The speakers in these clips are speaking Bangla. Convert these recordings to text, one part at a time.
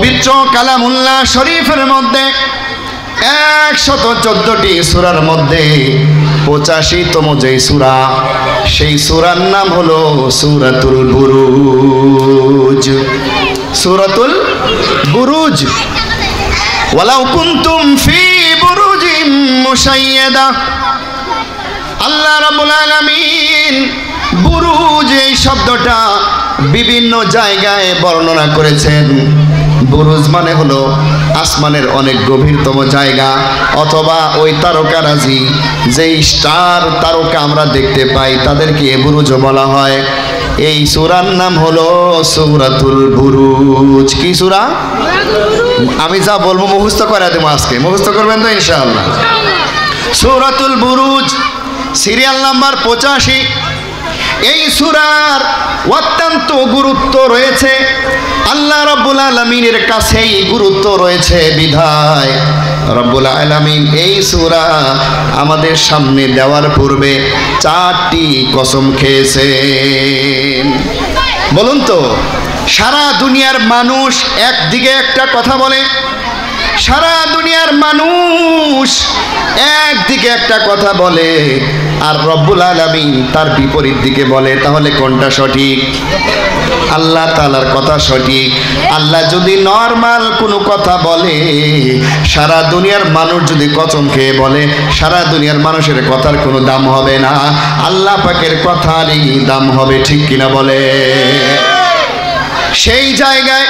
পবিত্র কালামুল্লাহ শরীফের মধ্যে 114টি সূরার মধ্যে 85তম যে সূরা, সেই সূরার নাম হলো সূরাতুল বুরুজ। সূরাতুল বুরুজ। ওয়ালাউ কুনতুম ফি বুরুজিম মুশাইয়াদা, আল্লাহ রাব্বুল আলামিন বুরুজ এই শব্দটা বিভিন্ন জায়গায় বর্ণনা করেছেন। বুরুজ মানে হলো আসমানের অনেক গভীরতম জায়গা, অথবা ওই তারকারাজি যেই স্টার তারকা আমরা দেখতে পাই তাদেরকে বুরুজ বলা হয়। এই সূরার নাম হলো সূরাতুল বুরুজ। কি সূরা? আমি যা বলবো মুখস্থ করে দেবো আজকে, মুখস্থ করবেন তো ইনশাআল্লাহ। সূরাতুল বুরুজ, সিরিয়াল নাম্বার 85। এই সূরার অত্যন্ত গুরুত্ব রয়েছে, আল্লাহ রাব্বুল আলামিনের কাছেই গুরুত্ব রয়েছে বিধায় রব্বুল আলামিন এই সূরা আমাদের সামনে দেওয়ার পূর্বে 4টি কসম খেয়েছেন। বলুন তো, সারা দুনিয়ার মানুষ একদিকে একটা কথা বলে, সারা দুনিয়ার মানুষ একদিকে একটা কথা বলে, আর রব্বুল আলামিন তার বিপরীত দিকে বলে। তাহলে কোনটা সঠিক? আল্লাহ তাআলার কথা সঠিক। আল্লাহ যদি নরমাল কোনো কথা বলে, সারা দুনিয়ার মানুষ যদি কসম খেয়ে বলে, সারা দুনিয়ার মানুষের কথার কোনো দাম হবে না, আল্লাহ পাকের কথারই দাম হবে। ঠিক কিনা বলে? সেই জায়গায়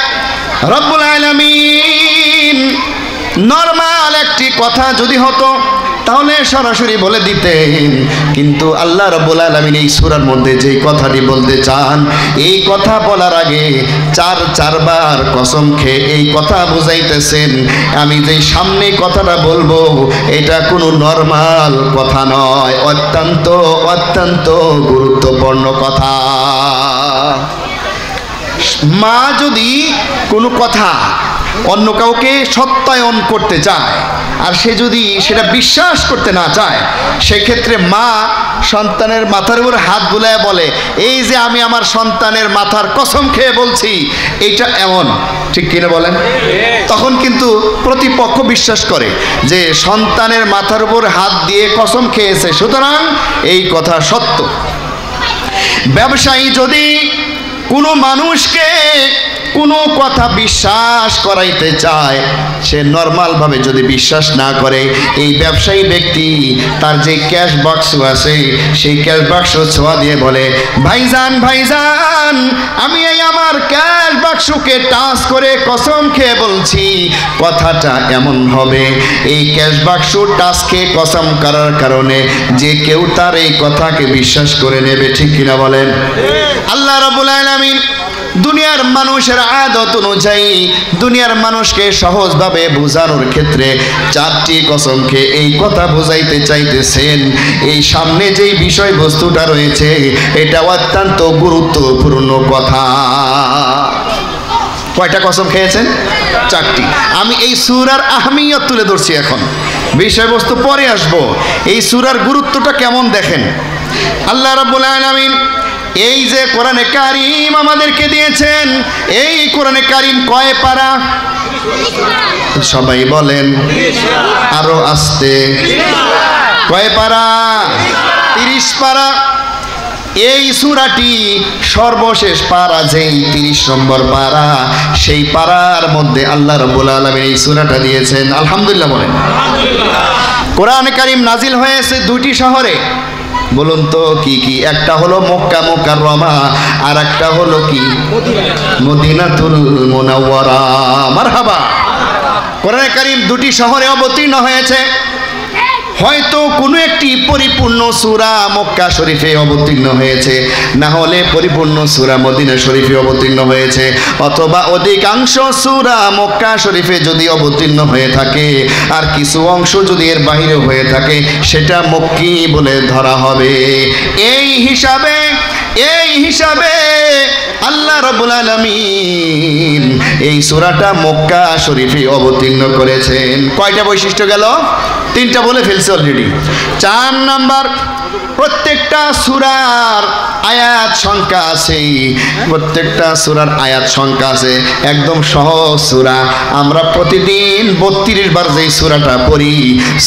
রব্বুল আলামিন নরমাল একটি কথা যদি হতো তাহলে সরাসরি বলে দিতেন, কিন্তু আল্লাহ রাব্বুল আলামিন এই সূরার মধ্যে যেই কথাটি বলতে চান, এই কথা বলার আগে 4বার কসম খেয়ে এই কথা বুঝাইতেছেন, আমি যেই সামনে কথাটা বলবো এটা কোনো নরমাল কথা নয়, অত্যন্ত অত্যন্ত গুরুত্বপূর্ণ কথা। মা যদি কোনো কথা অন্য কাউকে সত্যায়ন করতে চায় আর সে যদি সেটা বিশ্বাস করতে না চায়, সেক্ষেত্রে মা সন্তানের মাথার উপর হাত বুলায় বলে, এই যে আমি আমার সন্তানের মাথার কসম খেয়ে বলছি এইটা এমন। ঠিক কিনা বলেন? তখন কিন্তু প্রতিপক্ষ বিশ্বাস করে যে সন্তানের মাথার উপর হাত দিয়ে কসম খেয়েছে, সুতরাং এই কথা সত্য। ব্যবসায়ী যদি কোনো মানুষকে কোনো কথা বিশ্বাস করাইতে চায়, সে নর্মালভাবে যদি বিশ্বাস না করে, এই ব্যবসায়ী ব্যক্তি তার যে ক্যাশ বাক্স আছে সেই ক্যাশ বাক্স ছোঁয়া দিয়ে বলে, ভাইজান ভাইজান আমি এই আমার ক্যাশ বাক্সকে টাচ করে কসম খেয়ে বলছি কথাটা এমন হবে। এই ক্যাশ বাক্স টাচ খেয়ে কসম করার কারণে যে কেউ তার এই কথাকে বিশ্বাস করে নেবে। ঠিক কিনা বলেন? আল্লাহ রাব্বুল আলামিন দুনিয়ার মানুষের আদত অনুযায়ী দুনিয়ার মানুষকে সহজভাবে বোঝানোর ক্ষেত্রে 4টি কসম খেয়ে এই কথা বোঝাইতে চাইতেছেন। এই সামনে যেই বিষয়বস্তুটা রয়েছে এটা অত্যন্ত গুরুত্বপূর্ণ কথা। কয়টা কসম খেয়েছেন? 4টি। আমি এই সূরার আহমিয়ত তুলে ধরছি, এখন বিষয়বস্তু পরে আসবো। এই সূরার গুরুত্বটা কেমন দেখেন। আল্লাহ রাব্বুল আলামিন এই যে কোরআনে কারীম আমাদেরকে দিয়েছেন, এই কোরআনে কারীম কয় পারা? সবাই বলেন আরো আস্তে। কয় পারা? 30 পারা। এই সূরাটি সর্বশেষ পারা, যেই 30 নম্বর পারা, সেই পারার মধ্যে আল্লাহ রাব্বুল আলামিন এই সূরাটা দিয়েছেন। আলহামদুলিল্লাহ বলেন। কোরআনে কারীম নাজিল হয়েছে 2টি শহরে। বলুন তো কি কি? একটা হলো মক্কা মুকাররমা, আর একটা হলো কি? মদিনাতুল মুনাওয়ারা। মারহাবা। কোরআনে কারীম 2টি শহরে অবতীর্ণ হয়েছে। হয়তো কোনো একটি পরিপূর্ণ সূরা মক্কা শরীফে অবতীর্ণ হয়েছে, না হলে পরিপূর্ণ সূরা মদিনা শরীফে অবতীর্ণ হয়েছে, অথবা অধিকাংশ সূরা মক্কা শরীফে যদি অবতীর্ণ হয়ে থাকে আর কিছু অংশ যদি এর বাইরে হয়ে থাকে সেটা মক্কি বলে ধরা হবে। এই হিসাবে আল্লাহ রাব্বুল আলামিন এই সূরাটা মক্কা শরীফে অবতীর্ণ করেছেন। কয়টা বৈশিষ্ট্য গেল? 3টা বলে ফেলছে অলরেডি। 4 নাম্বার, প্রত্যেকটা সূরার আয়াত সংখ্যা আছে, প্রত্যেকটা সূরার আয়াত সংখ্যা আছে। একদম সহজ সূরা। আমরা প্রতিদিন 32 বার যেই সূরাটা পড়ি,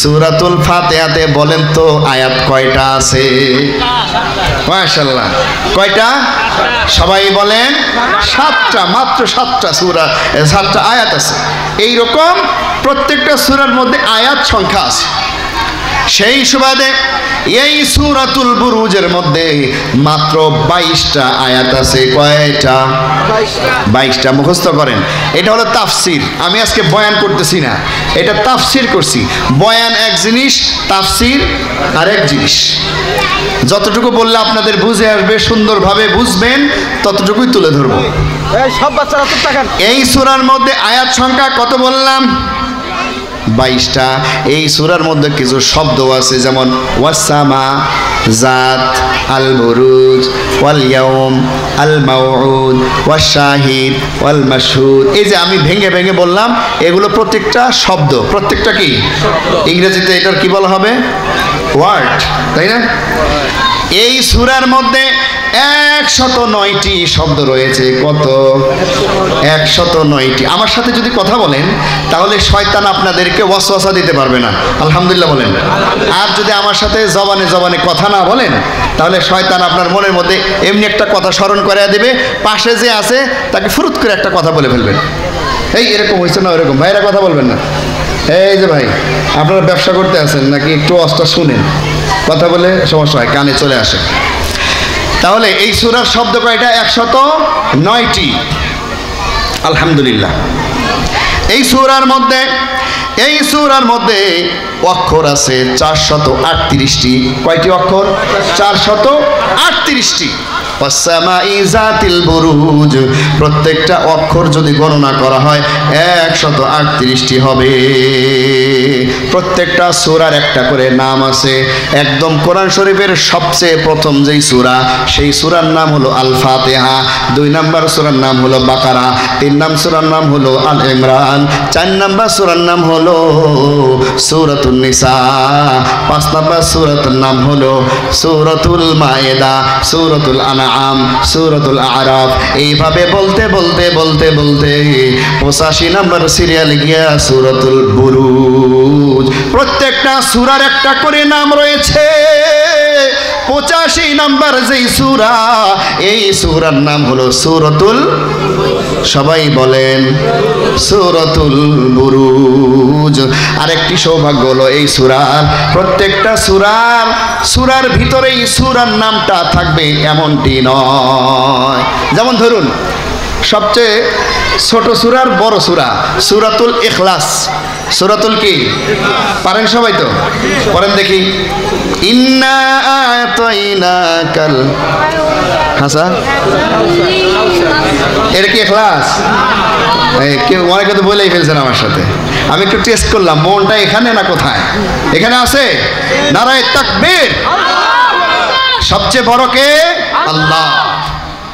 সূরাতুল ফাতিহাতে বলেন তো আয়াত কয়টা আছে? মাশাআল্লাহ, কয়টা? সবাই বলেন 7টা, মাত্র 7টা সূরা, 7টা আয়াত আছে। এইরকম প্রত্যেকটা সূরার মধ্যে আয়াত সংখ্যা আছে। সেই সুবাদে এই সূরাতুল বুরুজের মধ্যে মাত্র 22টা আয়াত আছে। কয়টা? 22টা। মুখস্থ করেন। এটা হলো তাফসির। আমি আজকে বয়ান করতেছি না, এটা তাফসির করছি। বয়ান এক জিনিস, তাফসির আরেক জিনিস। যতটুকু বললে আপনাদের বুঝে আসবে, সুন্দরভাবে বুঝবেন, ততটুকুই তুলে ধরবো। সব বাচ্চারা তো টাকা। এই সূরার মধ্যে আয়াত সংখ্যা কত বললাম? 22টা। এই সূরার মধ্যে কিছু শব্দ আছে, যেমন ওয়াসামা, জাত, আল বুরুজ, ওয়াল ইয়াউম, আল মাউউদ, ওয়াশাহিদ, ওয়াল মাশহুদ। এই যে আমি ভেঙে ভেঙে বললাম, এগুলো প্রত্যেকটা শব্দ। প্রত্যেকটা কি? ইংরেজিতে এটার কি বলা হবে? ওয়ার্ড, তাই না? এই সূরার মধ্যে 109টি শব্দ রয়েছে। কত? 109টি। আমার সাথে যদি কথা বলেন তাহলে শয়তান আপনাদেরকে ওয়াসওয়াসা দিতে পারবে না। আলহামদুলিল্লাহ বলেন। আর যদি আমার সাথে জবানে জবানে কথা না বলেন তাহলে শয়তান আপনার মনের মধ্যে এমনি একটা কথা স্মরণ করে দিবে, পাশে যে আছে তাকে ফুরুত করে একটা কথা বলে ফেলবেন। এই এরকম হয়েছে না, এরকম। ভাইরা কথা বলবেন না। এই যে ভাই, আপনারা ব্যবসা করতে আছেন নাকি? একটু অস্তা শুনেন, কথা বলে সমস্যা হয়, কানে চলে আসে। তাহলে এই সূরার শব্দ কয়টা? 109টি। আলহামদুলিল্লাহ। এই সূরার মধ্যে অক্ষর আছে 438টি। কয়টি অক্ষর? 438টি। ওয়াসসামাই যাতিল বুরুজ। প্রত্যেকটা অক্ষর যদি গণনা করা হয় 138টি হবে। প্রত্যেকটা সূরার একটা করে নাম আছে। একদম কোরআন শরীফের সবচেয়ে প্রথম যেই সূরা, সেই সূরার নাম হলো আল ফাতিহা। 2 নম্বর সূরার নাম হলো বাকারা। 3 নম্বর সূরার নাম হলো আল ইমরান। 4 নম্বর সূরার নাম হলো সূরাতুন নিসা। 5 নম্বর সূরার নাম হলো সূরাতুল মায়েদা, সূরাতুল আনআম, সূরাতুল আরাফ। এইভাবে বলতে 85 নম্বর সিরিয়াল গিয়া সূরাতুল বুরুজ। প্রত্যেকটা সূরার একটা করে নাম রয়েছে। 85 নম্বর যেই সূরা, এই সূরার নাম হলো সূরাতুল, সবাই বলেন সূরাতুল বুরুজ। আরেকটি সৌভাগ্য হলো এই সূরার প্রত্যেকটা সূরার ভিতরেই সূরার নামটা থাকবে এমনটি নয়। যেমন ধরুন সবচেয়ে ছোট সূরার বড় সূরা, সূরাতুল ইখলাস। সূরাতুল কি? পারেন সবাই তো? পড়েন দেখি। ইন্না আতাইনাকাল হাসা। এটা কি ইখলাস? কেউ অনেকে তো বলেই ফেলছেন আমার সাথে। আমি একটু টেস্ট করলাম, মনটা এখানে না কোথায়? এখানে আছে। নারায়ে তাকবীর। সবচেয়ে বড় কে? আল্লাহ।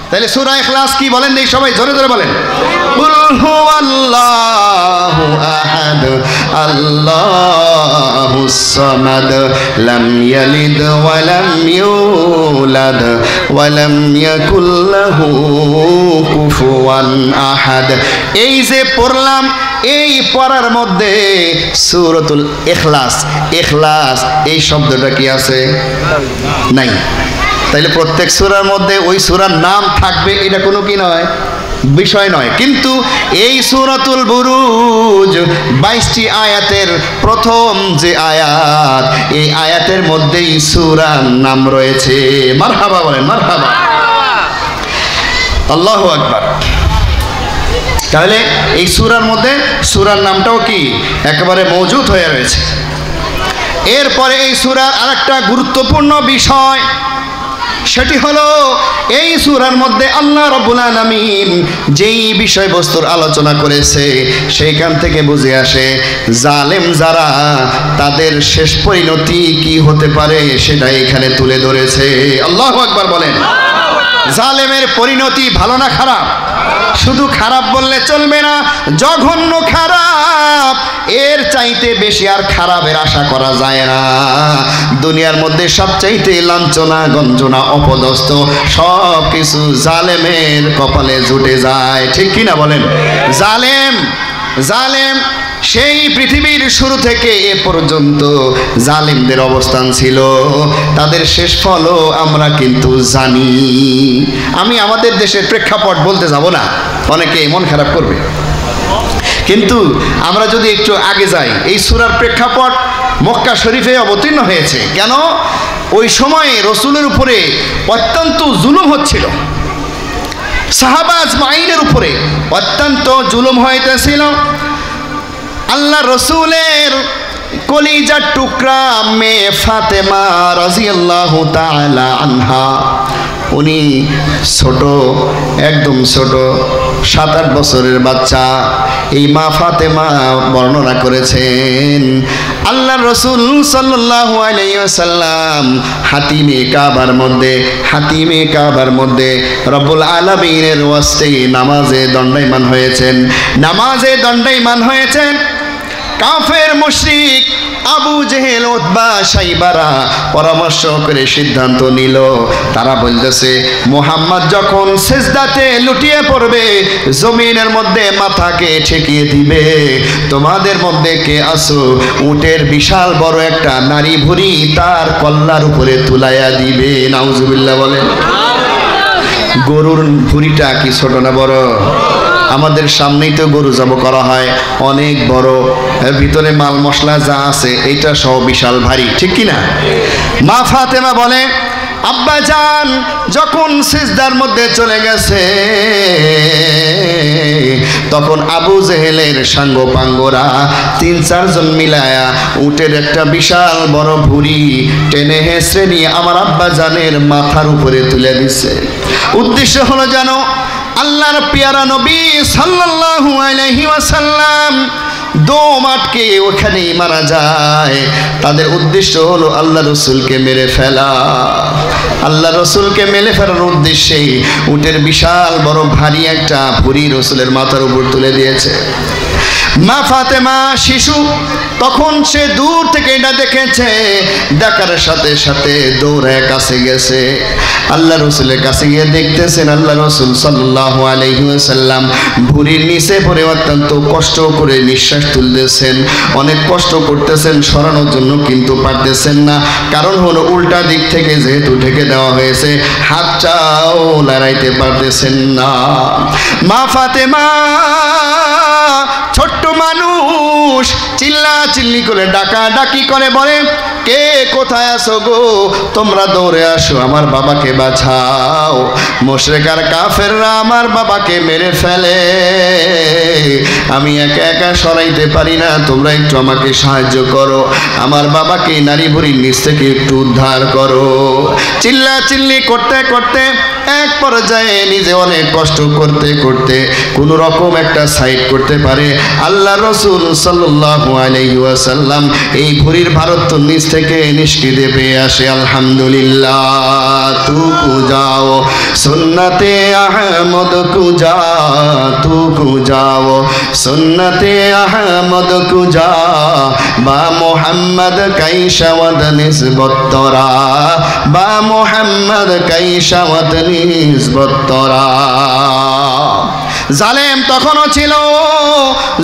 তাহলে সূরা ইখলাস কি বলেন দেখি সবাই, জোরে জোরে বলেন। কুল হুয়াল্লাহু আহাদ আল্লাহুস সামাদ লাম ইয়ালিদ ওয়া লাম ইউলাদ ওয়া লাম ইয়াকুল লাহু কুফুয়ান আহাদ। এই যে পড়লাম, এই পড়ার মধ্যে সূরাতুল ইখলাস, ইখলাস এই শব্দটা কি আছে? নাই। তাইলে প্রত্যেক সূরার মধ্যে ওই সূরার নাম থাকবে, এটা কোনো কি নয়, বিষয় নয়। কিন্তু এই সূরাতুল বুরুজ 22টি আয়াতের প্রথম যে আয়াত, এই আয়াতের মধ্যেই সূরার নাম রয়েছে। মারহাবা বলেন, মারহাবা। আল্লাহু আকবার। তাহলে এই সূরার মধ্যে সূরার নামটাও কি একেবারে মওজুদ হয়ে রয়েছে। এরপরে এই সূরার আরেকটা গুরুত্বপূর্ণ বিষয়, সেটি হলো এই সূরার মধ্যে আল্লাহ রাব্বুল আলামিন যেই বিষয়বস্তুর আলোচনা করেছে সেইখান থেকে বুঝে আসে জালেম যারা, তাদের শেষ পরিণতি কি হতে পারে সেটা এখানে তুলে ধরেছে। আল্লাহু আকবার বলেন। জালেমের পরিণতি ভালো না খারাপ? শুধু খারাপ বললে চলবে না, জঘন্য খারাপ। এর চাইতে বেশি আর খারাপের আশা করা যায় না। দুনিয়ার মধ্যে সবচাইতে লাঞ্ছনা গঞ্জনা অপদস্থ সব কিছু জালেমের কপালে জুটে যায়, ঠিক কিনা বলেন? জালেম জালেম সেই পৃথিবীর শুরু থেকে এ পর্যন্ত জালিমদের অবস্থান ছিল, তাদের শেষ ফলও আমরা কিন্তু জানি। আমি আমাদের দেশের প্রেক্ষাপট বলতে যাব না, অনেকে মন খারাপ করবে, কিন্তু আমরা যদি একটু আগে যাই, এই সূরার প্রেক্ষাপট মক্কা শরীফে অবতীর্ণ হয়েছে। কেন? ওই সময়ে রসুলের উপরে অত্যন্ত জুলুম হচ্ছিল, সাহাবা আজমাইনের উপরে অত্যন্ত জুলুম হইতেছিল। আল্লাহ রসুলের কলিজার টুকরা মেয়ে ফাতেমা রাদিয়াল্লাহু তাআলা আনহা, উনি ছোট, একদম ছোট, 7-8 বছরের বাচ্চা। এই মা ফাতেমা বর্ণনা করেছেন আল্লাহ রসুল সাল্লাল্লাহু আলাইহি ওয়াসাল্লাম হাতিমে কাবার মধ্যে রব্বুল আলামিনের ওয়াস্তে নামাজে দণ্ডায়মান হয়েছেন। কাফের মুশরিক আবু জেহেল উতবা সাইবারা পরামর্শ করে সিদ্ধান্ত নিল, তারা বলতেছে মুহাম্মদ যখন সিজদাতে লুটিয়ে পড়বে, জমিনের মধ্যে মাথাকে ঠেকিয়ে দিবে, তোমাদের মধ্যে কে আসো উটের বিশাল বড় একটা নারী ভুঁড়ি তার কল্লার উপরে তুলাইয়া দিবে। নাউজুবিল্লাহ বলেন। গরুর ভুঁড়িটা কি ছোট না বড়? আমাদের সামনেই তো গরু জব করা হয়, অনেক বড়, এর ভিতরে মাল মশলা যা আছে এটা সব বিশাল ভারী, ঠিক কিনা? মা ফাতেমা বলে আব্বা জান যখন সিজদার মধ্যে চলে গেছে, তখন আবু জেহেলের সাঙ্গপাঙ্গরা 3-4 জন মিলায়া উটের একটা বিশাল বড় ভুঁড়ি টেনে হেঁচড়ে নিয়ে আমার আব্বা জানের মাথার উপরে তুলে দিচ্ছে। উদ্দেশ্য হলো যেন আল্লাহর পেয়ারা নবী সাল্লাল্লাহু আলাইহি ওয়াসাল্লাম দম আটকে ওখানেই মারা যায়। তাদের উদ্দেশ্য হলো আল্লাহ রসুলকে মেরে ফেলা। আল্লাহ রসুলকে মেরে ফেলার উদ্দেশ্যে উটের বিশাল বড় ভারী একটা ভুঁড়ি রসুলের মাথার উপর তুলে দিয়েছে। মা ফাতেমা শিশু, তখন সে দূর থেকে এটা দেখেছে, দেখার সাথে সাথে দৌড়ায় কাছে গেছে, আল্লাহ রসুলের কাছে গিয়ে দেখতেছেন আল্লাহ রসুল সাল্লাল্লাহু আলাইহি ওয়াসাল্লাম ভুঁড়ির নিচে পড়ে অত্যন্ত কষ্ট করে নিঃশ্বাস তুলতেছেন, অনেক কষ্ট করতেছেন, সরানোর জন্য কিন্তু পারতেছেন না। কারণ হলো উল্টা দিক থেকে যেহেতু ঢেকে দেওয়া হয়েছে, হাতটাও লড়াইতে পারতেছেন না। মা ফাতেমা ছোট্ট মানুষ, চিল্লা চিল্লি করে ডাকাডাকি করে বলে, কে কোথায় আছো গো, তোমরা দৌড়ে আসো, আমার বাবাকে বাঁচাও। মুশরিক আর কাফেররা আমার বাবাকে মেরে ফেলে, আমি একা একা সরাইতে পারি না, তোমরা একটু আমাকে সাহায্য করো, আমার বাবাকে নারী বুড়ির নিচ থেকে একটু উদ্ধার করো। চিল্লা চিল্লি করতে করতে এক পর্যায়ে নিজে অনেক কষ্ট করতে করতে কোনো রকম একটা সাইড করতে পারে। আল্লাহ রসুল সাল্লাল্লাহু আলাইহি ওয়াসাল্লাম এই ভুঁড়ির ভারত নিচ থেকে নিষ্কৃতি পেয়ে আসে। আলহামদুলিল্লাহ, তু কুজাও সুন্নতে আহমদ কুজা, তু কুজাও সুন্নতে আহমদ কুজা, বা মোহাম্মদ কাইশাওয়াদ নিসবত তোরা, বা মোহাম্মদ কাইশাওয়াদ নিসবত তোরা। জালেম তখনও ছিল,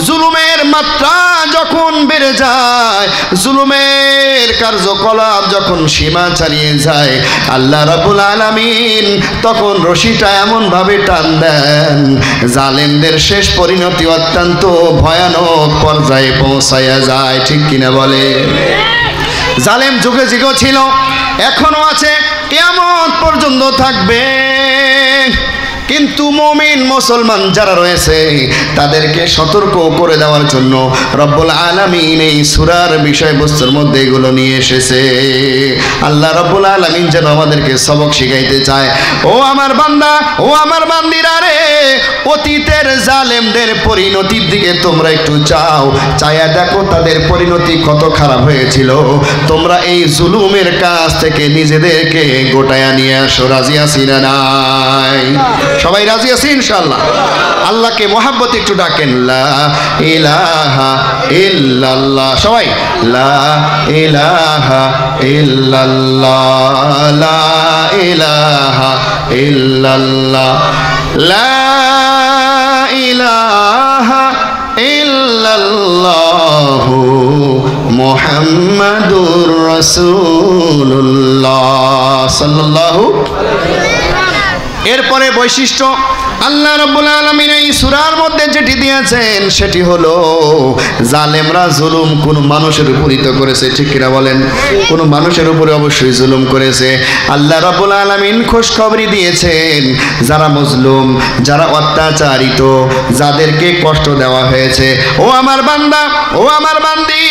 জুলুমের মাত্রা যখন বেড়ে যায়, জুলুমের কার্যকলাপ যখন সীমা ছাড়িয়ে যায়, আল্লাহ রাব্বুল আলামিন তখন রশিটা এমন ভাবে টান দেন, জালেমদের শেষ পরিণতি অত্যন্ত ভয়ানক পর্যায়ে পৌঁছায়া যায়, ঠিক কিনা বলে? জালেম যুগে যুগে ছিল, এখনো আছে, কিয়ামত পর্যন্ত থাকবে। কিন্তু মুমিন মুসলমান যারা রয়েছে তাদেরকে সতর্ক করে দেওয়ার জন্য রব্বুল আলামিন এই সূরার বিষয়বস্তুর মধ্যে এগুলো নিয়ে এসেছে। আল্লাহ রব্বুল আলামিন যেন আমাদেরকে সবক শিখাইতে চায়। ও আমার বান্দা, ও আমার বান্দিরা রে, অতীতের জালেমদের পরিণতির দিকে তোমরা একটু চায়া দেখো তাদের পরিণতি কত খারাপ হয়েছিল। তোমরা এই জুলুমের কাছ থেকে নিজেদেরকে গোটায়া নিয়ে আসো। রাজি আছি না নাই? সবাই রাজি আছি ইনশাআল্লাহ? আল্লাহকে মহাব্বতে একটু ডাকেন, লা ইলাহা ইল্লাল্লাহ। সবাই লা ইলাহা ইল্লাল্লাহ, লা ইলাহা ইল্লাল্লাহ, লা ইলাহা ইল্লাল্লাহু মুহাম্মাদুর রাসূলুল্লাহ সাল্লাল্লাহু। এরপরে বৈশিষ্ট্য আল্লাহ রাব্বুল আলামিন এই সূরার মধ্যে যেটি দিয়েছেন সেটি হলো জালেমরা জুলুম কোন মানুষের উপরিত করেছে, ঠিক কিনা বলেন? কোন মানুষের উপরে অবশ্যই জুলুম করেছে। আল্লাহ রাব্বুল আলামিন খুশখবরি দিয়েছেন যারা মজলুম, যারা অত্যাচারিত, যাদেরকে কষ্ট দেওয়া হয়েছে, ও আমার বান্দা, ও আমার বান্দি,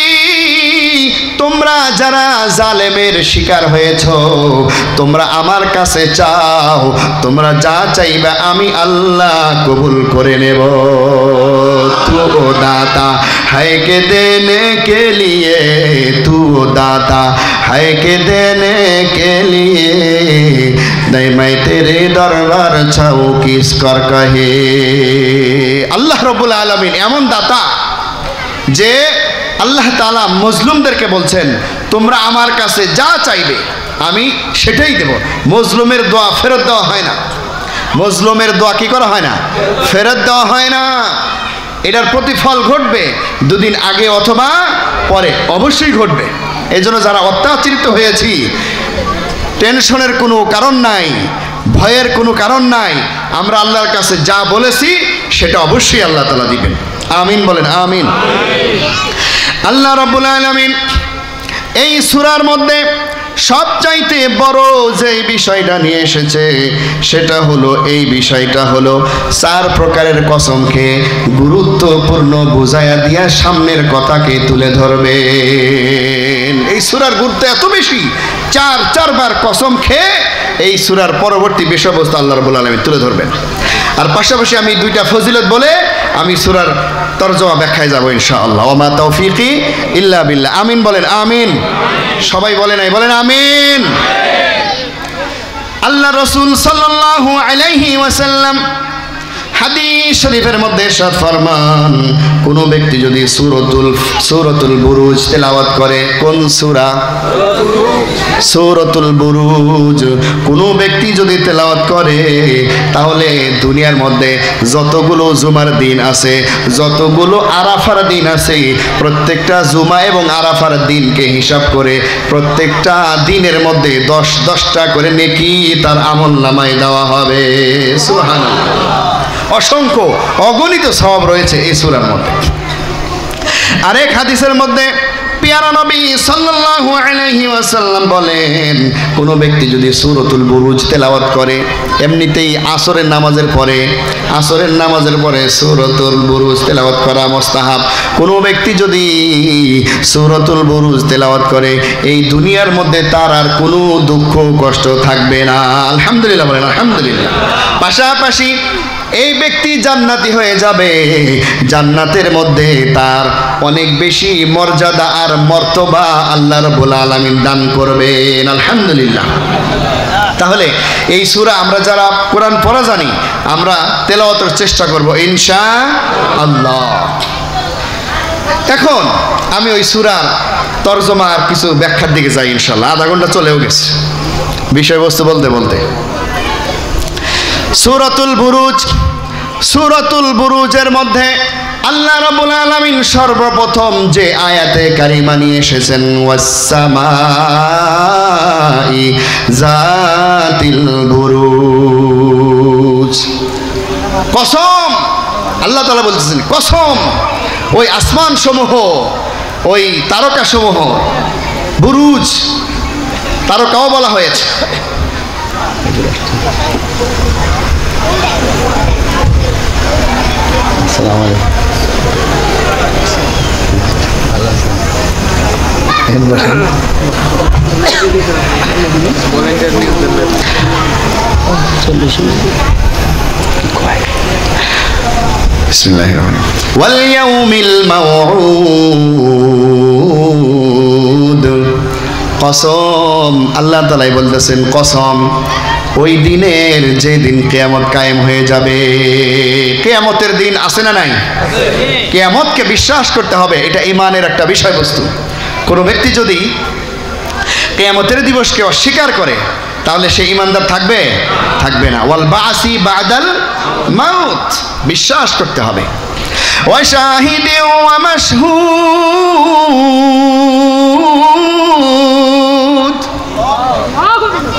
তোমরা যারা জালেমের শিকার হয়েছো, তোমরা আমার কাছে চাও, তোমরা যা চাইবে আমি আল্লাহ কবুল করে নেব। তু দাতা है के देने के लिए, तू दाता है के देने के लिए, नहीं मैं तेरे दरबार छाऊ किस कर कहे। আল্লাহ রাব্বুল আলামিন এমন দাতা যে আল্লাহ তাআলা মজলুমদেরকে বলছেন তোমরা আমার কাছে যা চাইবে আমি সেটাই দেব। মজলুমের দোয়া ফেরত দেওয়া হয় না, মজলুমের দোয়া কি করা হয় না? ফেরত দেওয়া হয় না। এটার প্রতিফল ঘটবে দুদিন আগে অথবা পরে, অবশ্যই ঘটবে। এই জন্য যারা অত্যাচারিত হয়েছি, টেনশনের কোনো কারণ নাই, ভয়ের কোনো কারণ নাই। আমরা আল্লাহর কাছে যা বলেছি সেটা অবশ্যই আল্লাহ তাআলা দিবেন। আমিন বলেন, আমিন। আল্লাহ রাব্বুল আলামিন এই সূরার মধ্যে সবচাইতে বড় যে বিষয়টা নিয়ে এসেছে সেটা হলো, এই বিষয়টা হলো 4 প্রকারের কসমকে গুরুত্বপূর্ণ বুঝাইয়া দিয়া সামনের কথাকে তুলে ধরবেন। এই সূরার গুরুত্ব এত বেশি, 4 বার কসম খেয়ে এই সূরার পরবর্তী বিষয়বস্তু আল্লাহ রাব্বুল আলামিন তুলে ধরবেন। আর পাশাপাশি আমি 2টা ফজিলত বলে আমি সূরার তরজমা ব্যাখ্যায় যাব ইনশাআল্লাহ। ওয়া মা তাওফীকি ইল্লা বিল্লাহ। আমিন বলেন, আমিন। সবাই বলে নাই, বলেন আমিন। আল্লাহ রাসূল সাল্লাল্লাহু আলাইহি ওয়াসাল্লাম হাদিস শরীফের মধ্যে ইরশাদ ফরমান, কোন ব্যক্তি যদি সূরাতুল বুরুজ তেলাওয়াত করে, কোন সূরা? সূরাতুল বুরুজ। কোন ব্যক্তি যদি তেলাওয়াত করে তাহলে দুনিয়ার মধ্যে যতগুলো জুমার দিন আছে, যতগুলো আরাফার দিন আছে, প্রত্যেকটা জুমা এবং আরাফার দিনকে হিসাব করে প্রত্যেকটা দিনের মধ্যে 10টা করে নেকি তার আমলনামায় দেওয়া হবে। সুবহানাল্লাহ। অসংখ্য অগণিত সওয়াব রয়েছে এই সূরার মধ্যে। আরেক হাদিসের মধ্যে প্যারা নবী সাল্লাল্লাহু আলাইহি ওয়াসাল্লাম বলেন, কোন ব্যক্তি যদি সূরাতুল বুরুজ তেলাওয়াত করে, এমনিতেই আসরের নামাজের পরে সূরাতুল বুরুজ তেলাওয়াত করা মুস্তাহাব। কোন ব্যক্তি যদি সূরাতুল বুরুজ তেলাওয়াত করে এই দুনিয়ার মধ্যে তার আর কোনো দুঃখ কষ্ট থাকবে না। আলহামদুলিল্লাহ বলেন, আলহামদুলিল্লাহ। পাশাপাশি এই ব্যক্তি জান্নাতি হয়ে যাবে, জান্নাতের মধ্যে তার অনেক বেশি মর্যাদা আর মর্তবা আল্লাহ রাব্বুল আলামিন দান করবেন। আলহামদুলিল্লাহ। তাহলে এই সূরা আমরা যারা কোরআন পড়া জানি আমরা তেলাওয়াতের চেষ্টা করব ইনশাআল্লাহ। এখন আমি ওই সূরার তরজমার কিছু ব্যাখ্যার দিকে যাই ইনশাআল্লাহ। আধা ঘন্টা চলেও গেছে বিষয়বস্তু বলতে বলতে। সূরাতুল বুরুজের মধ্যে আল্লাহ রাব্বুল আলামিন সর্বপ্রথম যে আয়াতে কারিমা নিয়ে এসেছেন, ওয়াস-সামাই যাতিল বুরুজ। কসম, আল্লাহ তাআলা বলতেছেন কসম ওই আসমান সমূহ, ওই তারকা সমূহ, বুরুজ তারকাও বলা হয়েছে। আসসালামু ওয়াল ইয়াউমিল মাউউদ। কসম, আল্লাহ তাআলাই বলতেছেন কসম ওই দিনের যে দিন কিয়ামত কায়েম হয়ে যাবে। কিয়ামতের দিন আছে না নাই? কিয়ামতকে বিশ্বাস করতে হবে, এটা ঈমানের একটা বিষয়বস্তু। কোনো ব্যক্তি যদি কিয়ামতের দিবসকে অস্বীকার করে তাহলে সে ঈমানদার থাকবে? থাকবে না। ওয়াল বাসি বাদাল মাউত, বিশ্বাস করতে হবে। ওয়া শাহিদিন ওয়া মাশহুদ,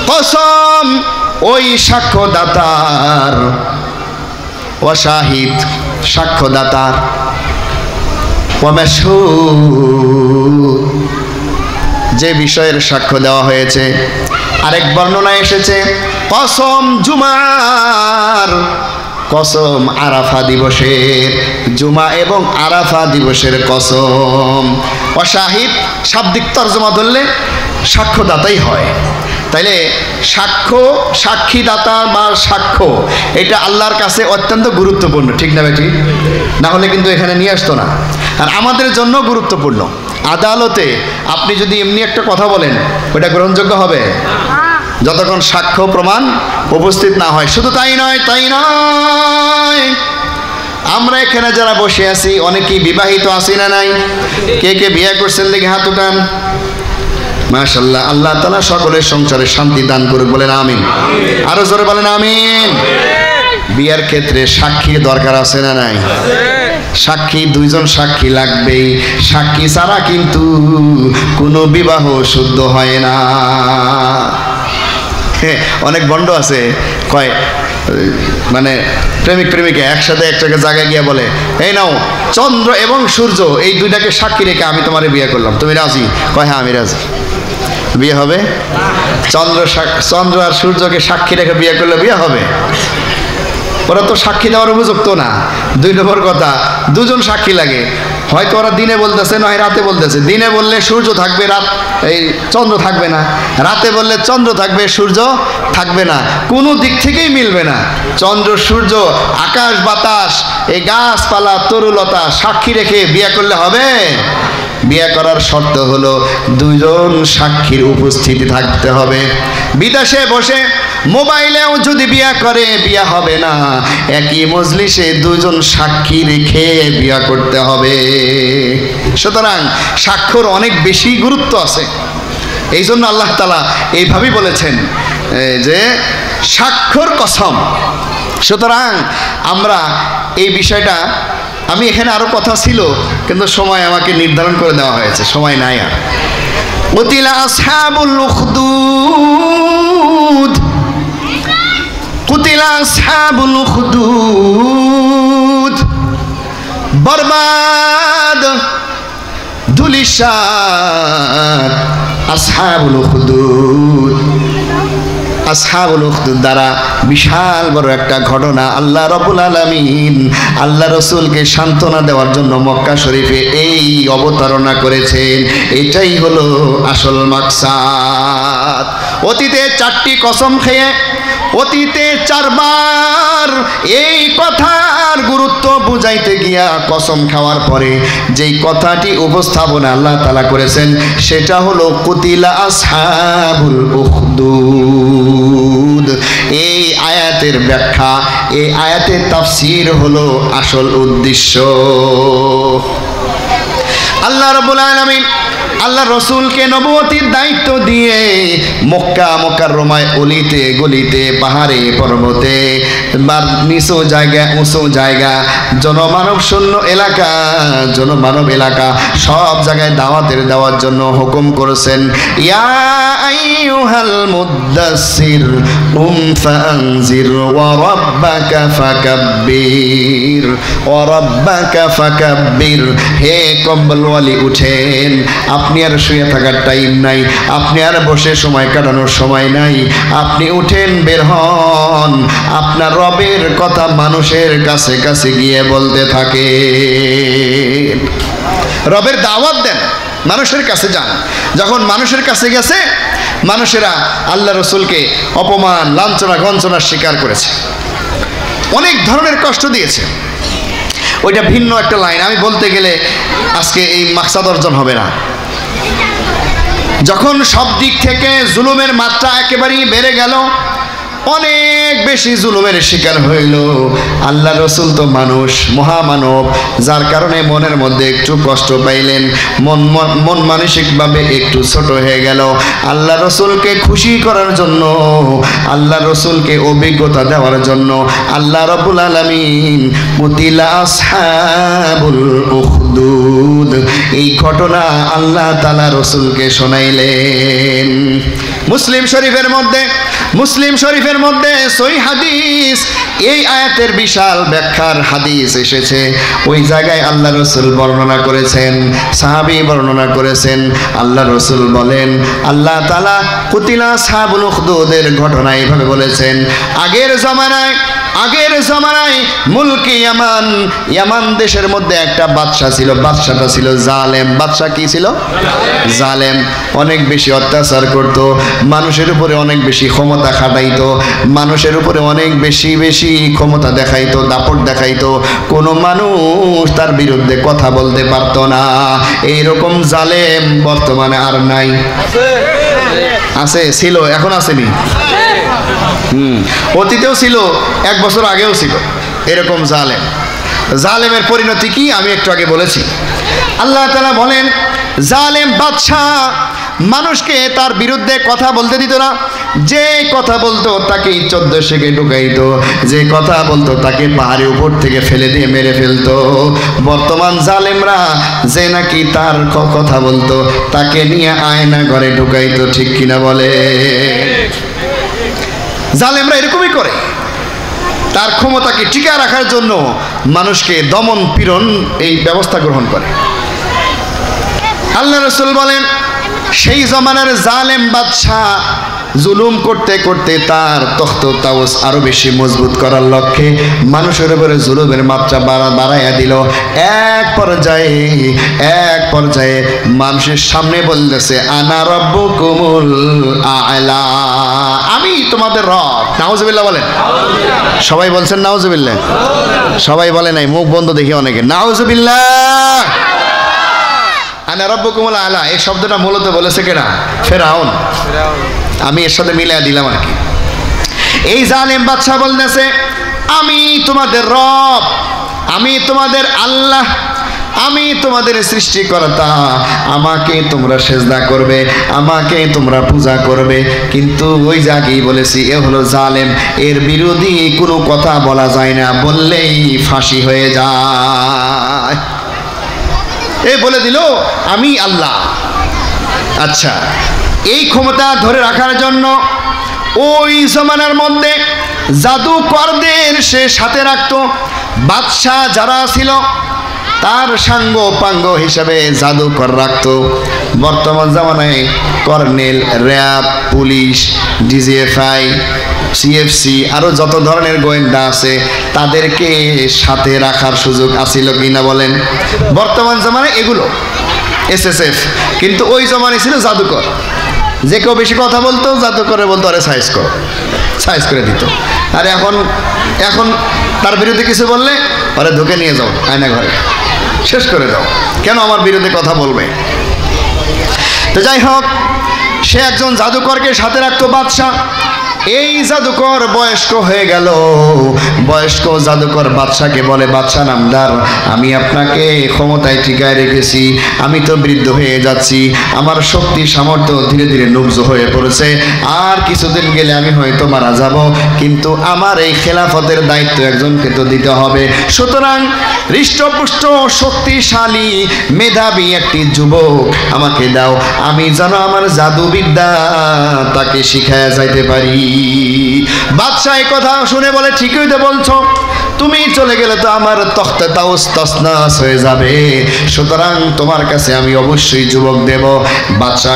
কসম ওই সাক্ষ্যদাতার, ওয়া শাহিদ সাক্ষ্যদাতার, ওয়া মাশহুদ যে বিষয়ের সাক্ষ্য দেওয়া হয়েছে। আরেক বর্ণনায় এসেছে কসম জুমার, কসম আরাফা দিবসের, জুমা এবং আরাফা দিবসের কসম। অশাহিদ শাব্দিক তর্জমা ধরলে সাক্ষ্যদাতাই হয়। তাইলে সাক্ষ্য, সাক্ষীদাতা বা সাক্ষ্য এটা আল্লাহর কাছে অত্যন্ত গুরুত্বপূর্ণ, ঠিক না বেটি? না হলে কিন্তু এখানে নিয়ে আসতো না। আর আমাদের জন্য গুরুত্বপূর্ণ। আদালতে আপনি যদি এমনি একটা কথা বলেন ওটা গ্রহণযোগ্য হবে যতক্ষণ সাক্ষ্য প্রমাণ উপস্থিত না হয়। শুধু তাই নয়, আমরা এখানে যারা বসে আছি অনেকেই বিবাহিত আছি না নাই? কে কে বিয়ে করছেন দেখে হাত উঠান। মাশাআল্লাহ, আল্লাহ তাআলা সকলের সংসারে শান্তি দান করুক, বলেন আমিন। আরো জোরে বলেন আমিন। বিয়ার ক্ষেত্রে সাক্ষীর দরকার আছে না নাই? সাক্ষী, দুইজন সাক্ষী লাগবেই। সাক্ষী ছাড়া কিন্তু কোনো বিবাহ শুদ্ধ হয় না। অনেক বন্ড আছে কয়, মানে প্রেমিক প্রেমিকা একসাথে একটা জায়গায় গিয়ে বলে এই নাও চন্দ্র এবং সূর্য এই দুইটাকে সাক্ষী রেখে আমি তোমারে বিয়ে করলাম, তুমি রাজি? কয় হ্যাঁ আমি রাজি। বিয়ে হবে? চন্দ্র আর সূর্যকে সাক্ষী রেখে বিয়ে করলে বিয়ে হবে? ওরা তো সাক্ষী দেওয়ার উপযুক্ত না। দুই নম্বর কথা, দুজন সাক্ষী লাগে। হয়তো ওরা দিনে বলতেছে নয় রাতে বলতেছে। দিনে বললে সূর্য থাকবে, এই চন্দ্র থাকবে না। রাতে বললে চন্দ্র থাকবে, সূর্য থাকবে না। কোনো দিক থেকেই মিলবে না। চন্দ্র সূর্য, আকাশ বাতাস, এই গাছপালা তরুলতা সাক্ষী রেখে বিয়ে করলে হবে? বিয়ে করার শর্ত হলো দুজন সাক্ষীর উপস্থিতি থাকতে হবে। বিদেশে বসে মোবাইলেও যদি বিয়ে করে বিয়ে হবে না। একই মজলিসে দুজন সাক্ষী রেখে বিয়ে করতে হবে। সুতরাং সাক্ষ্যর অনেক বেশি গুরুত্ব আছে। এই জন্য আল্লাহ তাআলা এইভাবেই বলেছেন যে সাক্ষ্যর কসম। সুতরাং আমরা এই বিষয়টা, আমি এখানে আরো কথা ছিল কিন্তু সময় আমাকে নির্ধারণ করে দেওয়া হয়েছে, সময় নাই আর। কুতিলা আসহাবুল উখদুদ, কুতিলা আসহাবুল উখদুদ, বরবাদ ধুলিসাৎ আসহাবুল উখদুদ। আসহাবুল উখদুদ দ্বারা বিশাল বড় একটা ঘটনা আল্লাহ রাব্বুল আলামিন আল্লাহ রাসূলকে সান্ত্বনা দেওয়ার জন্য মক্কা শরীফে এই অবতারণা করেছেন। এটাই হলো আসল মাকসাদ। অতীতে 4টি কসম খেয়ে, অতীতে 4 বার এই কথার গুরুত্ব বুঝাইতে গিয়া কসম খাওয়ার পরে যেই কথাটি উপস্থাপনা আল্লাহ তাআলা করেছেন সেটা হলো কুতিলা আসহাবুল উখদুদ। এই আয়াতের ব্যাখ্যা, এই আয়াতের তাফসীর হলো আসল উদ্দেশ্য। আল্লাহ রাব্বুল আলামিন আল্লাহ রসুলকে নবুয়তির দায়িত্ব দিয়ে মক্কা মুকাররমায় অলিতে গলিতে পাহাড়ে পর্বতে নিচু জায়গা উঁচু জায়গা জনমানব শূন্য এলাকা জনমানব এলাকা সব জায়গায় দাওয়াতের দেওয়ার জন্য হুকুম করেছেন। ইয়া আইয়ুহাল মুদ্দাসসির কুম ফাআনজির ওয়া রাব্বাকা ফাকাব্বির ওয়া রাব্বাকা ফাকাব্বির। হে কম্বলওয়ালি উঠেন, আপনি আর শুয়ে থাকার টাইম নাই, আপনি আর বসে সময় কাটানোর সময় নাই, আপনি উঠেন বের হন, আপনার রবের কথা মানুষের কাছে কাছে গিয়ে বলতে থাকে। রবের দাওয়াত দেন, মানুষের কাছে যান। যখন মানুষের কাছে গেছে মানুষেরা আল্লাহ রসুলকে অপমান লাঞ্ছনা গঞ্চনার শিকার করেছে, অনেক ধরনের কষ্ট দিয়েছে। ওইটা ভিন্ন একটা লাইন, আমি বলতে গেলে আজকে এই মাকসাদ অর্জন হবে না। যখন সব দিক থেকে জুলুমের মাত্রা একেবারেই বেড়ে গেল, অনেক বেশি জুলুমের শিকার হইল। আল্লাহ রসুল তো মানুষ, মহামানব, যার কারণে মনের মধ্যে একটু কষ্ট পাইলেন, মন মানসিকভাবে একটু ছোট হয়ে গেল। আল্লাহ রসুলকে খুশি করার জন্য, আল্লাহ রসুলকে অভিজ্ঞতা দেওয়ার জন্য আল্লাহ রাব্বুল আলামিন কুতিলা আসহাবুল উখদুদ এই ঘটনা আল্লাহ তাআলা রসুলকে শোনাইলেন। মুসলিম শরীফের মধ্যে সহিহ হাদিস, এই আয়াতের বিশাল ব্যাখ্যার হাদিস এসেছে। ওই জায়গায় আল্লাহ রসুল বর্ণনা করেছেন, সাহাবী বর্ণনা করেছেন। আল্লাহ রসুল বলেন, আল্লাহ তাআলা কুতিলা আসহাবুল উখদুদের ঘটনা এইভাবে বলেছেন, আগের জমানায় মুলকি ইয়ামান দেশের মধ্যে একটা বাদশা ছিল। বাদশাটা ছিল জালেম। বাদশা কি ছিল? জালেম। অনেক বেশি অত্যাচার করত, মানুষের উপরে অনেক বেশি ক্ষমতা খাটাইতো, মানুষের উপরে অনেক বেশি ক্ষমতা দেখাইতো, দাপট দেখাইতো। কোনো মানুষ তার বিরুদ্ধে কথা বলতে পারত না। এইরকম জালেম বর্তমানে আর নাই। আছে? ছিল, এখন আসেনি? অতীতেও ছিল, 1 বছর আগেও ছিল এরকম জালেমের পরিণতি কি আমি একটু আগে বলেছি। আল্লাহ তাআলা বলেন, জালেম বাদশা মানুষকে তার বিরুদ্ধে কথা বলতে দিত না। যে কথা বলতো তাকে 14 শেখে ঢুকাইতো, যে কথা বলতো তাকে পাহাড়ের উপর থেকে ফেলে দিয়ে মেরে ফেলতো। বর্তমান জালেমরা যে নাকি তার কথা বলতো তাকে নিয়ে আয়না ঘরে ঢুকাইতো। ঠিক কিনা বলে? জালেমরা এরকমই করে। তার ক্ষমতাকে টিকা রাখার জন্য মানুষকে দমন পীড়ন এই ব্যবস্থা গ্রহণ করে। আল্লাহ রাসূল বলেন, সেই জমানার জালেম বাদশা জুলুম করতে করতে তার তখ্ত তাওস আরো বেশি মজবুত করার লক্ষ্যে মানুষের উপরে জুলুমের মাত্রা বাড়াইয়া দিল। এক পর্যায়ে মানুষের সামনে বলতেছে, আনা রাব্বুকুমুল আ'লা, আমি তোমাদের রব। নাউজুবিল্লাহ বলেন। সবাই বলছেন নাউজুবিল্লাহ? সবাই বলে নাই, মুখ বন্ধ দেখি অনেকে। নাউজুবিল্লাহ। আনা রাব্বুকুমুল আ'লা এই শব্দটা মূলত বলেছে কেনা? ফেরাউন। আমি এর সাথে মিলিয়ে দিলাম আর কি। এই জালেম বাদশা বলতেছে, আমি তোমাদের রব, আমি তোমাদের আল্লাহ, আমি তোমাদের সৃষ্টিকর্তা, আমাকে তোমরা সেজদা করবে, আমাকে তোমরা পূজা করবে। কিন্তু ওই জায়গায় বলেছি, এ হলো জালেম, এর বিরোধী কোনো কথা বলা যায় না, বললেই ফাঁসি হয়ে যায়। এ বলে দিল আমি আল্লাহ। আচ্ছা, এই ক্ষমতা ধরে রাখার জন্য ওই জমানার মধ্যে জাদুকরদের সে সাথে রাখত। বাদশাহ যারা ছিল তার সাঙ্গ পাঙ্গ হিসাবে জাদুকর রাখত। বর্তমান জামানায় colonel, RAB, police, DGFI, CFC আরো যত ধরনের গোয়েন্দা আছে তাদেরকে সাথে রাখার সুযোগ আছিল কিনা বলেন? বর্তমান জামানায় এগুলো এসএসএফ, কিন্তু ওই জমানায় ছিল জাদুকর। যে কেউ বেশি কথা বলতো জাদুকরে বলতো আরে সাইজ করে দিত। আর এখন তার বিরুদ্ধে কিছু বললে আরে ধুকে নিয়ে যাও আয়না ঘরে, শেষ করে দাও, কেন আমার বিরুদ্ধে কথা বলবে? তো যাই হোক, সে একজন জাদুকরকে সাথে রাখতো বাদশাহ। এই জাদুকর বয়স্ক হয়ে গেল। বয়স্ক জাদুকর বাদশাকে বলে, বাদশা নামদার, আমি আপনাকে ক্ষমতায় টিকায় রেখেছি, আমি তো বৃদ্ধ হয়ে যাচ্ছি, আমার শক্তি সামর্থ্য ধীরে ধীরে নুবজ হয়ে পড়েছে, আর কিছুদিন গেলে আমি হয়তো মারা যাব, কিন্তু আমার এই খেলাফতের দায়িত্ব একজনকে তো দিতে হবে। সুতরাং হৃষ্টপুষ্ট শক্তিশালী মেধাবী একটি যুবক আমাকে দাও, আমি যেন আমার জাদুবিদ্যা তাকে শিখায়া যাইতে পারি। বাদশাহ এই কথা শুনে বলে, ঠিকই তো বলছো, তুমি চলে গেলে তো আমার তখতে তাওস তসনাস হয়ে যাবে, সুতরাং তোমার কাছে আমি অবশ্যই যুবক দেব। বাদশাহ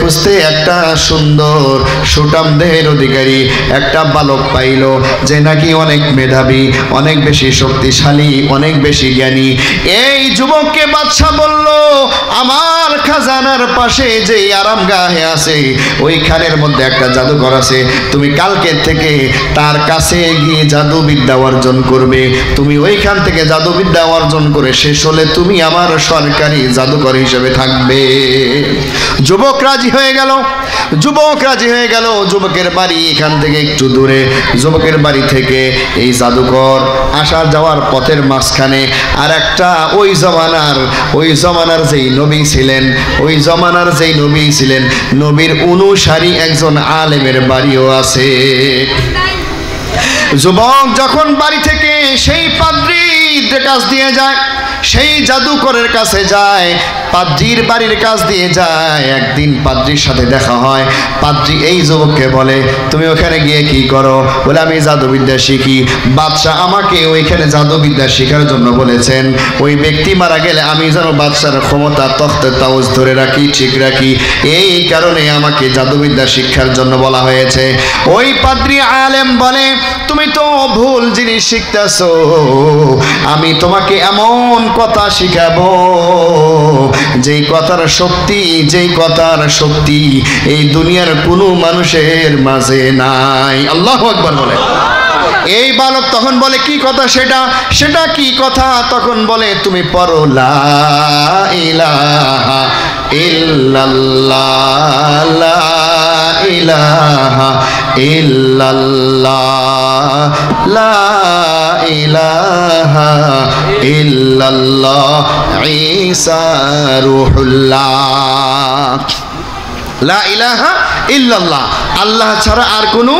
খুঁজতে একটা সুন্দর সুঠাম দেহের অধিকারী একটা বালক পাইল, যে নাকি অনেক মেধাবী, অনেক বেশি শক্তিশালী, অনেক বেশি জ্ঞানী। এই যুবককে বাদশাহ বলল, আমার খাজানার পাশে যে আরামগাহে আছে ওইখানের মধ্যে একটা জাদুঘর আছে, তুমি কালকে থেকে তার কাছে গিয়ে জাদুবিদ্যা অর্জন করবে, তুমি ওইখান থেকে জাদুবিদ্যা অর্জন করে শেষ হলে তুমি আমার সরকারি জাদুকর হিসেবে থাকবে। যুবক রাজি হয়ে গেল, যুবকের বাড়ি এখান থেকে একটু দূরে। যুবকের বাড়ি থেকে এই জাদুকর আসা যাওয়ার পথের মাঝখানে আর একটা ওই জমানার যেই নবী ছিলেন নবীর অনুসারী একজন আলেমের বাড়িও আছে। যুবক যখন বাড়ি থেকে সেই পাদ্রীর কাছ দিয়ে যায়, সেই জাদুকরের কাছে যায়, পাদ্রীর বাড়ির কাছ দিয়ে যায়, একদিন পাদ্রীর সাথে দেখা হয়। পাদ্রী এই যুবককে বলে, তুমি ওখানে গিয়ে কি করো? বলে, আমি জাদুবিদ্যা শিখি। বাদশাহ আমাকে ওইখানে জাদুবিদ্যা শেখার জন্য বলেছেন। ওই ব্যক্তি মারা গেলে আমি যেন বাদশার ক্ষমতা তখতে তাওজ ধরে রাখি, ঠিক রাখি, এই কারণে আমাকে জাদুবিদ্যা শিক্ষার জন্য বলা হয়েছে। ওই পাদ্রী আলেম বলে, তুমি তো ভুল জিনিস শিখতেছো, আমি তোমাকে এমন কথা শিখাবো যেই কথার শক্তি এই দুনিয়ার কোনো মানুষের মাঝে নাই। আল্লাহু আকবার বলে। এই বালক তখন বলে, কি কথা সেটা কি কথা? তখন বলে, তুমি পড়ো লা ইলাহা ইল্লাল্লাহ, লা ইলাহা ইল্লাল্লাহ, লা ইলাহা ইল্লাল্লাহ, ঈসা রূহুল্লাহ। লা ইলাহা ইল্লাল্লাহ, আল্লাহ ছাড়া আর কোনো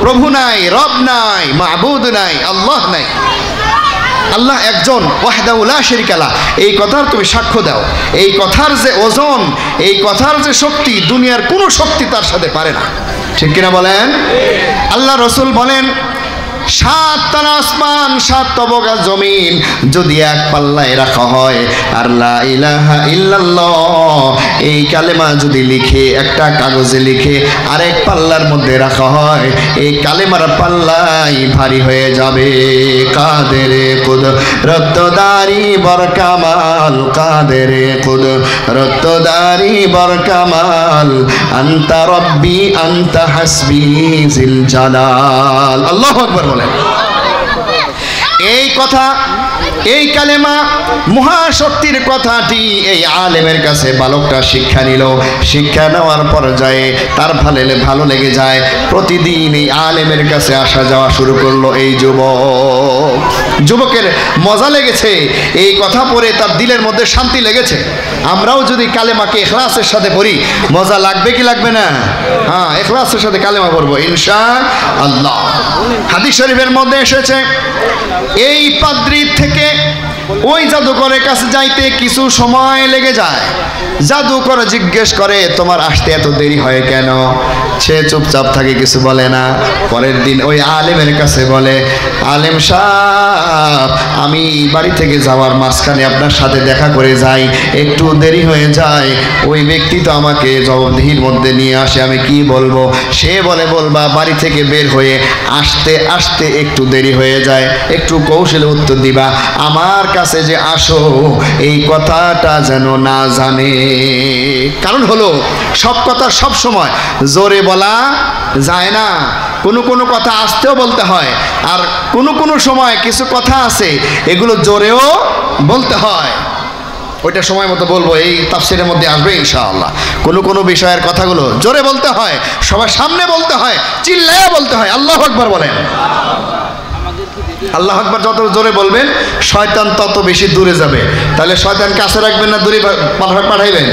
প্রভু নাই, রব নাই, মাবুদ নাই, আল্লাহ নাই। আল্লাহ একজন, ওয়াহদাহু লা শারীকা লাহ। এই কথার তুমি সাক্ষ্য দাও। এই কথার যে ওজন, এই কথার যে শক্তি, দুনিয়ার কোনো শক্তি তার সাথে পারে না। ঠিক কিনা বলেন? আল্লাহ রসুল বলেন, 7 তারা আসমান, 7 তবকা জমিন যদি এক পাল্লায় রাখা হয়, আর লা ইলাহা ইল্লাল্লাহ এই কালেমা যদি লিখে একটা কাগজে লিখে আরেক পাল্লার মধ্যে রাখা হয়, এই কালেমার পাল্লাই ভারী হয়ে যাবে। কাদেরে কুদরতদারি বরকামাল, কাদেরে কুদরতদারি বরকামাল, আনতা রব্বি আনতা হাসবি জিল জালাল। আল্লাহু আকবার বলেন। এই কথা, এই কালেমা, মহাশক্তির কথাটি এই আলেমের কাছে বালকটা শিক্ষা নিল। শিক্ষা নেওয়ার পর্যায়ে তার ভালো লেগে যায়। প্রতিদিন এই আলেমের কাছে আসা যাওয়া শুরু করলো এই যুবকের মজা লেগেছে। এই কথা পড়ে তার দিলের মধ্যে শান্তি লেগেছে। আমরাও যদি কালেমাকে ইখলাসের সাথে পড়ি, মজা লাগবে কি লাগবে না? হ্যাঁ, ইখলাসের সাথে কালেমা পড়বো ইনশাআল্লাহ। হাদিস শরীফের মধ্যে এসেছে, এই পাদ্রীর থেকে ওই জাদুকরের কাছে যাইতে কিছু সময় লেগে যায়। জাদুকর জিজ্ঞেস করে, তোমার আসতে এত দেরি হয় কেন? সে চুপচাপ থাকে, কিছু বলে না। পরের দিন ওই আলেমের কাছে বলে, আলেম সাহেব, আমি বাড়ি থেকে যাওয়ার মাঝখানে আপনার সাথে দেখা করে যাই, একটু দেরি হয়ে যায়। ওই ব্যক্তি তো আমাকে জবাবদিহির মধ্যে নিয়ে আসে, আমি কি বলবো? সে বলে, বলবা বাড়ি থেকে বের হয়ে আসতে আসতে একটু দেরি হয়ে যায়, একটু কৌশলে উত্তর দিবা, আমার কাছে যে আসো এই কথাটা যেন না জানে। কারণ হলো, সব কথা সব সময় জোরে বলা যায় না। কোনো কথা আস্তেও বলতে হয়, আর কোনো সময় কিছু কথা আছে এগুলো জোরেও বলতে হয়। ওইটা সময় মতো বলবো, এই তাফসীরের মধ্যে আসবে ইনশাআল্লাহ। কোনো বিষয়ের কথাগুলো জোরে বলতে হয়, সবার সামনে বলতে হয়, চিল্লায়ে বলতে হয়। আল্লাহু আকবার বলেন। আল্লাহু আকবার যত জোরে বলবেন, শয়তান তত বেশি দূরে যাবে। তাহলে শয়তান কাছে রাখবেন না দূরে পাঠাইবেন?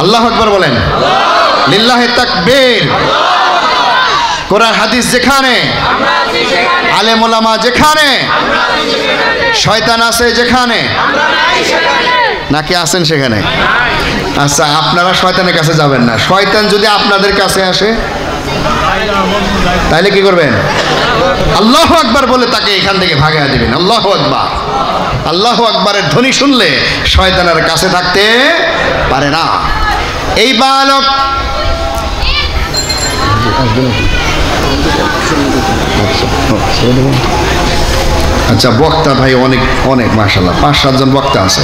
আল্লাহু আকবার বলেন। লিল্লাহি তাকবীর। কোরআন হাদিস যেখানে, আলেম ওলামা যেখানে, শয়তান আছে যেখানে, নাকি আছেন সেখানে? আচ্ছা, আপনারা শয়তানের কাছে যাবেন না। শয়তান যদি আপনাদের কাছে আসে তাহলে কি করবেন? আল্লাহু আকবার বলে তাকে এখান থেকে ভাগায় দিবেন। আল্লাহু আকবার। আল্লাহু আকবারের ধ্বনি শুনলে শয়তানের কাছে থাকতে পারে না। এই বালক আচ্ছা, বক্তা ভাই অনেক মাশাআল্লাহ, 5-7 জন বক্তা আছে।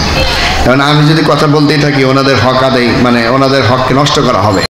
কারণ আমি যদি কথা বলতেই থাকি, ওনাদের হক আদায়, মানে ওনাদের হককে নষ্ট করা হবে।